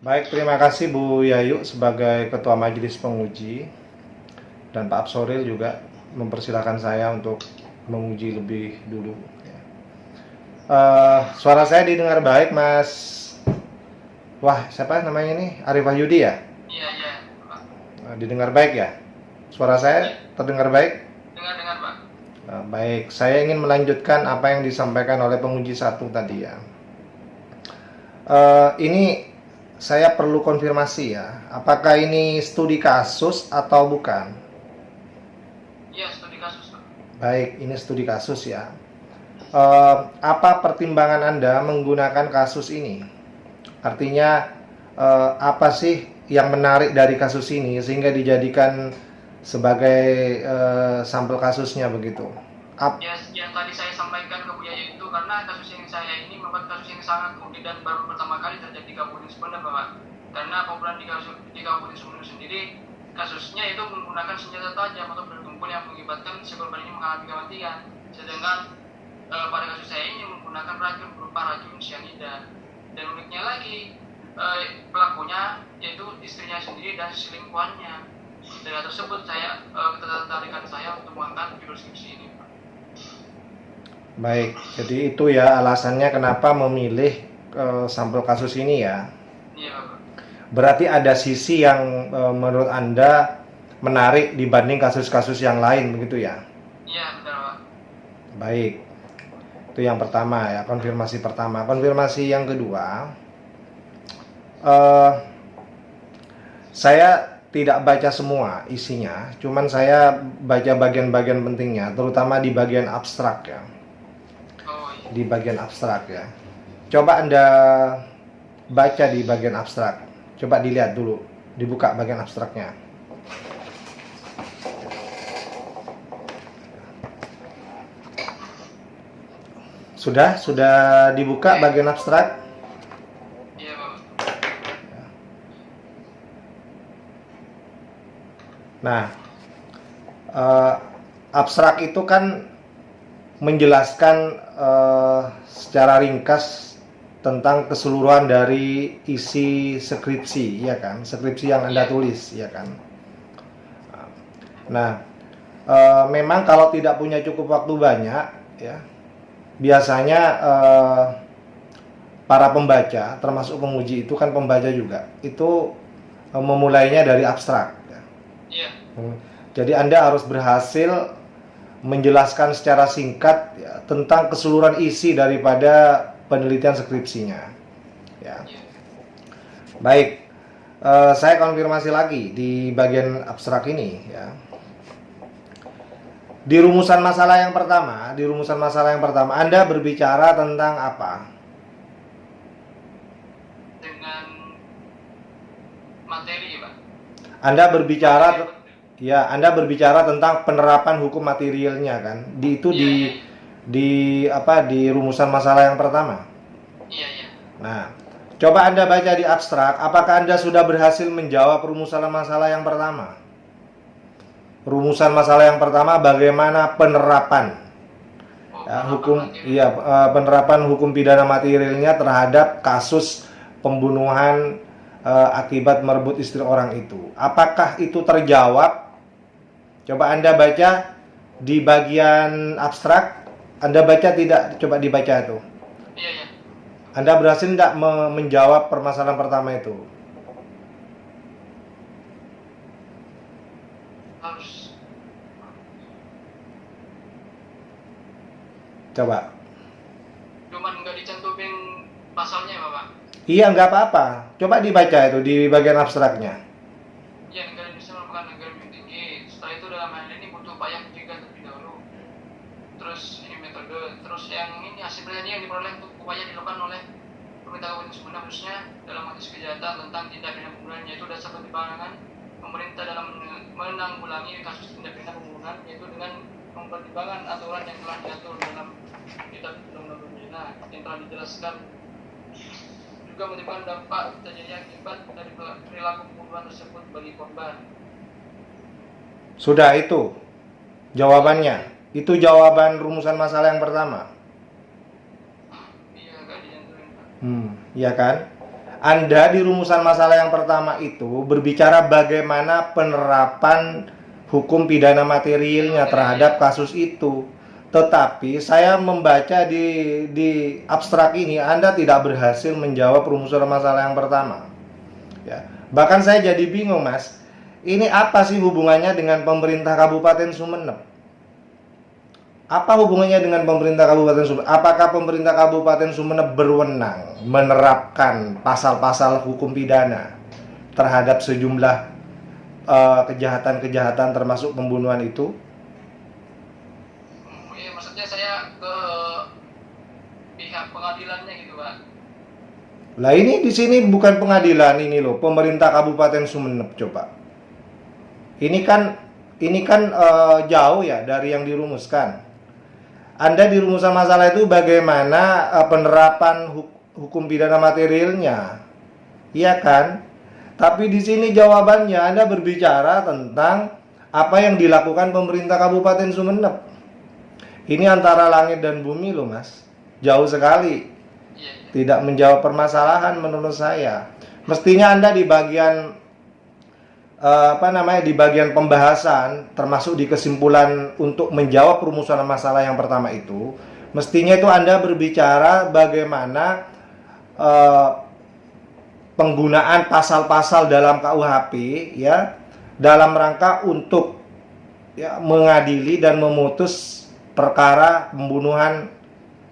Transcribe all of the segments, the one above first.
Baik, terima kasih Bu Yayu sebagai Ketua Majelis Penguji dan Pak Absoril juga mempersilahkan saya untuk menguji lebih dulu. Suara saya didengar baik, Mas. Wah, siapa namanya ini? Arif Wahyudi ya? Iya, iya, Pak. Didengar baik ya? Suara saya Iya, terdengar baik? dengar-dengar, Pak. Baik, saya ingin melanjutkan apa yang disampaikan oleh penguji satu tadi ya. Ini saya perlu konfirmasi ya, apakah ini studi kasus atau bukan? Iya, studi kasus, Pak. Baik, ini studi kasus ya. Apa pertimbangan Anda menggunakan kasus ini? Artinya apa sih yang menarik dari kasus ini sehingga dijadikan sebagai sampel kasusnya begitu? Ya, yang tadi saya sampaikan ke Bu Yaya itu karena kasus yang saya ini merupakan kasus yang sangat unik dan baru pertama kali terjadi di Kabupaten Sumedang, Pak. Karena populer di Kabupaten Sumedang sendiri, kasusnya itu menggunakan senjata tajam atau benda tumpul yang mengakibatkan si korban ini mengalami kematian. Sedangkan pada kasus saya ini menggunakan racun berupa racun cyanida. Dan uniknya lagi, pelakunya yaitu istrinya sendiri dan selingkuhannya. Dari hal tersebut saya ketertarikan saya untuk mengangkat judul skripsi ini, Pak. Baik, jadi itu ya alasannya kenapa memilih sampel kasus ini ya. Iya, Pak. Berarti ada sisi yang menurut Anda menarik dibanding kasus-kasus yang lain begitu ya? Iya, benar, Pak. Baik, itu yang pertama ya, konfirmasi pertama. Konfirmasi yang kedua, eh, saya tidak baca semua isinya, cuman saya baca bagian-bagian pentingnya, terutama di bagian abstrak ya. Oh, iya. Di bagian abstrak ya. Coba Anda baca di bagian abstrak. Coba dilihat dulu, dibuka bagian abstraknya. Sudah dibuka bagian abstrak. Iya, Pak. Nah, eh, abstrak itu kan menjelaskan secara ringkas tentang keseluruhan dari isi skripsi, ya kan? Skripsi yang Anda tulis, ya kan? Nah, memang kalau tidak punya cukup waktu banyak, ya, biasanya para pembaca, termasuk penguji itu kan pembaca juga, itu memulainya dari abstrak. Ya. Iya. Jadi Anda harus berhasil menjelaskan secara singkat ya, tentang keseluruhan isi daripada penelitian skripsinya. Ya. Iya. Baik, saya konfirmasi lagi di bagian abstrak ini. Ya. Di rumusan masalah yang pertama, Anda berbicara tentang apa? Dengan materi, Pak. Anda berbicara tentang penerapan hukum materialnya kan? Iya. Di rumusan masalah yang pertama. Iya, iya. Nah, coba Anda baca di abstrak, apakah Anda sudah berhasil menjawab rumusan masalah yang pertama? Rumusan masalah yang pertama bagaimana penerapan Oh, ya, materi. penerapan hukum pidana materialnya terhadap kasus pembunuhan akibat merebut istri orang itu. Apakah itu terjawab? Coba Anda baca di bagian abstrak. Anda baca tidak? Coba dibaca itu. Iya, iya. Anda berhasil tidak menjawab permasalahan pertama itu? Harus. Coba. Cuman nggak dicantumin pasalnya, Bapak. Iya, nggak apa-apa. Coba dibaca itu di bagian abstraknya. Ya, negara Indonesia merupakan negara yang tinggi. Setelah itu dalam hal ini butuh upaya pencegahan terlebih dahulu. Terus ini metode. Terus yang ini hasil penelitian yang diperoleh untuk upaya dilakukan oleh pemerintah Kabupaten Sumedang khususnya dalam kasus kejahatan tentang tindak pidana pembunuhan, yaitu dasar pertimbangan pemerintah dalam menanggulangi kasus tindak pidana pembunuhan, yaitu dengan mempertimbangkan aturan yang telah diatur dalam kitab undang-undang pidana yang telah dijelaskan, juga mempertimbangkan dampak terjadinya akibat dari perilaku pembunuhan tersebut bagi korban. Sudah itu jawabannya. Itu jawaban rumusan masalah yang pertama. Iya, gak dianturin, Pak. Ya kan? Anda di rumusan masalah yang pertama itu berbicara bagaimana penerapan hukum pidana materialnya terhadap kasus itu. Tetapi saya membaca di abstrak ini Anda tidak berhasil menjawab rumusan masalah yang pertama. Ya. Bahkan saya jadi bingung, Mas. Ini apa sih hubungannya dengan pemerintah Kabupaten Sumeneb? Apa hubungannya dengan pemerintah Kabupaten Sumeneb? Apakah pemerintah Kabupaten Sumeneb berwenang menerapkan pasal-pasal hukum pidana terhadap sejumlah kejahatan-kejahatan termasuk pembunuhan itu? Iya, maksudnya saya ke pihak pengadilannya gitu, Pak. Lah ini di sini bukan pengadilan ini loh, pemerintah Kabupaten Sumeneb coba. Ini kan jauh ya dari yang dirumuskan. Anda di rumusan masalah itu bagaimana penerapan hukum pidana materialnya, iya kan? Tapi di sini jawabannya Anda berbicara tentang apa yang dilakukan pemerintah Kabupaten Sumeneb. Ini antara langit dan bumi loh, Mas. Jauh sekali. Tidak menjawab permasalahan menurut saya. Mestinya Anda di bagian di bagian pembahasan termasuk di kesimpulan untuk menjawab rumusan masalah yang pertama itu, mestinya itu Anda berbicara bagaimana penggunaan pasal-pasal dalam KUHP ya dalam rangka untuk ya mengadili dan memutus perkara pembunuhan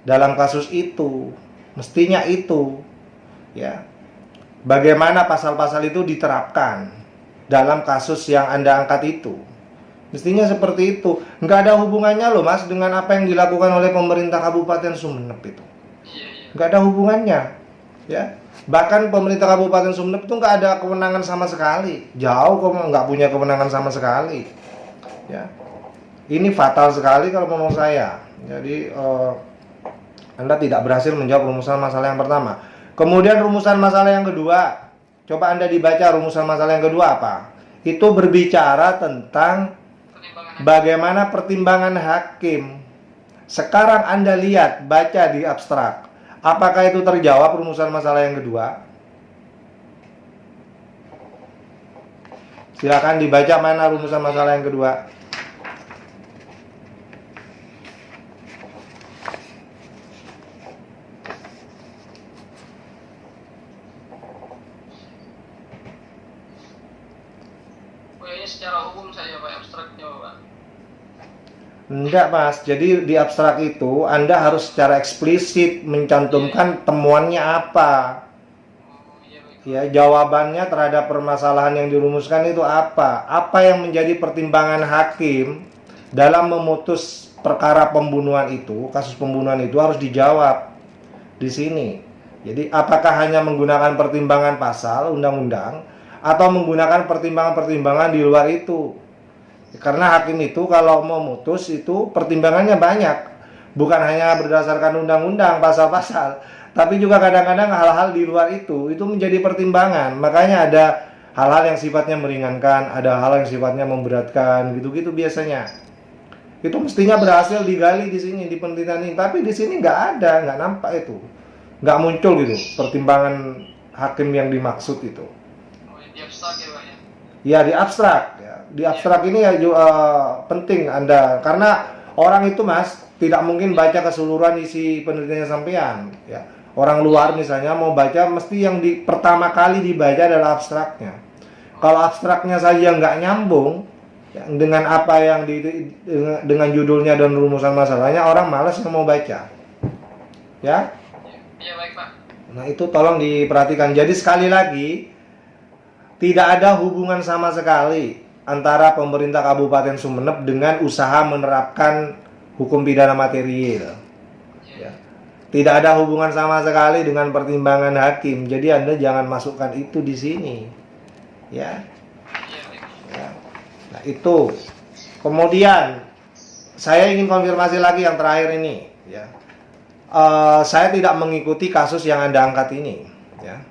dalam kasus itu. Mestinya itu ya. Bagaimana pasal-pasal itu diterapkan dalam kasus yang Anda angkat itu. Mestinya seperti itu. Nggak ada hubungannya loh, Mas, dengan apa yang dilakukan oleh pemerintah Kabupaten Sumeneb itu. Nggak ada hubungannya. Ya. Bahkan pemerintah Kabupaten Sumeneb itu nggak ada kewenangan sama sekali. Jauh kok nggak punya kewenangan sama sekali. Ya. Ini fatal sekali kalau menurut saya. Jadi Anda tidak berhasil menjawab rumusan masalah yang pertama. Kemudian rumusan masalah yang kedua. Coba Anda dibaca rumusan masalah yang kedua apa? Itu berbicara tentang bagaimana pertimbangan hakim. Sekarang Anda lihat, baca di abstrak. Apakah itu terjawab rumusan masalah yang kedua? Silakan dibaca mana rumusan masalah yang kedua. Secara hukum saya, Pak, abstraknya, Pak. Enggak, Mas. Jadi di abstrak itu Anda harus secara eksplisit mencantumkan temuannya apa. Ya, jawabannya terhadap permasalahan yang dirumuskan itu apa? Apa yang menjadi pertimbangan hakim dalam memutus perkara pembunuhan itu, kasus pembunuhan itu harus dijawab di sini. Jadi apakah hanya menggunakan pertimbangan pasal undang-undang atau menggunakan pertimbangan-pertimbangan di luar itu. Karena hakim itu kalau mau memutus itu pertimbangannya banyak. Bukan hanya berdasarkan undang-undang, pasal-pasal, tapi juga kadang-kadang hal-hal di luar itu menjadi pertimbangan. Makanya ada hal-hal yang sifatnya meringankan, ada hal yang sifatnya memberatkan, gitu-gitu biasanya. Itu mestinya berhasil digali di sini, di penelitian ini. Tapi di sini nggak ada, nggak nampak itu. Nggak muncul gitu, pertimbangan hakim yang dimaksud itu. Di abstrak ya, Pak, ya? Ya di abstrak ya. Di abstrak ini ya penting Anda karena orang itu, Mas, tidak mungkin baca keseluruhan isi penelitiannya sampean ya. Orang luar misalnya mau baca mesti yang pertama kali dibaca adalah abstraknya. Kalau abstraknya saja nggak nyambung ya, dengan apa yang dengan judulnya dan rumusan masalahnya, orang malas yang mau baca. Ya? Iya, baik, Pak. Nah, itu tolong diperhatikan. Jadi sekali lagi tidak ada hubungan sama sekali antara pemerintah Kabupaten Sumeneb dengan usaha menerapkan hukum pidana material. Ya. Tidak ada hubungan sama sekali dengan pertimbangan hakim. Jadi Anda jangan masukkan itu di sini. Ya. Ya. Nah, itu. Kemudian saya ingin konfirmasi lagi yang terakhir ini. Ya. Saya tidak mengikuti kasus yang Anda angkat ini. Ya.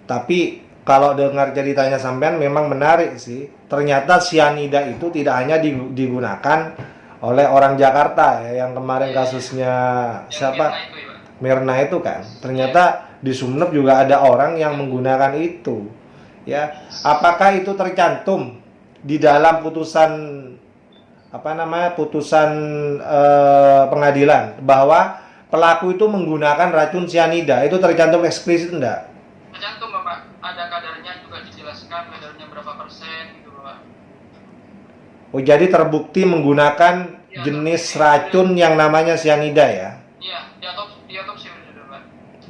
Tapi kalau dengar ceritanya sampean memang menarik sih. Ternyata sianida itu tidak hanya digunakan oleh orang Jakarta ya, yang kemarin kasusnya siapa? Mirna itu kan. Ternyata di Sumeneb juga ada orang yang menggunakan itu. Ya, apakah itu tercantum di dalam putusan putusan pengadilan bahwa pelaku itu menggunakan racun cyanida? Itu tercantum eksplisit enggak? Tercantum Bapak, ada kadarnya juga dijelaskan, kadarnya berapa persen gitu Bapak. Oh, jadi terbukti menggunakan Ya, jenis racun yang namanya cyanida ya? Iya, diotopsi sudah Pak.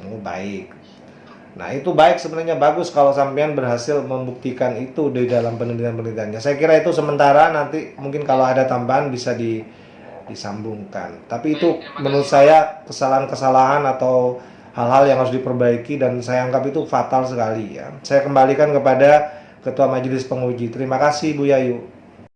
Oh, baik. Nah, itu baik sebenarnya, bagus kalau sampean berhasil membuktikan itu di dalam penelitian-penelitiannya. Saya kira itu sementara, nanti mungkin kalau ada tambahan bisa disambungkan. Tapi itu menurut saya kesalahan-kesalahan atau hal-hal yang harus diperbaiki dan saya anggap itu fatal sekali ya. Saya kembalikan kepada Ketua Majelis Penguji. Terima kasih Bu Yayu.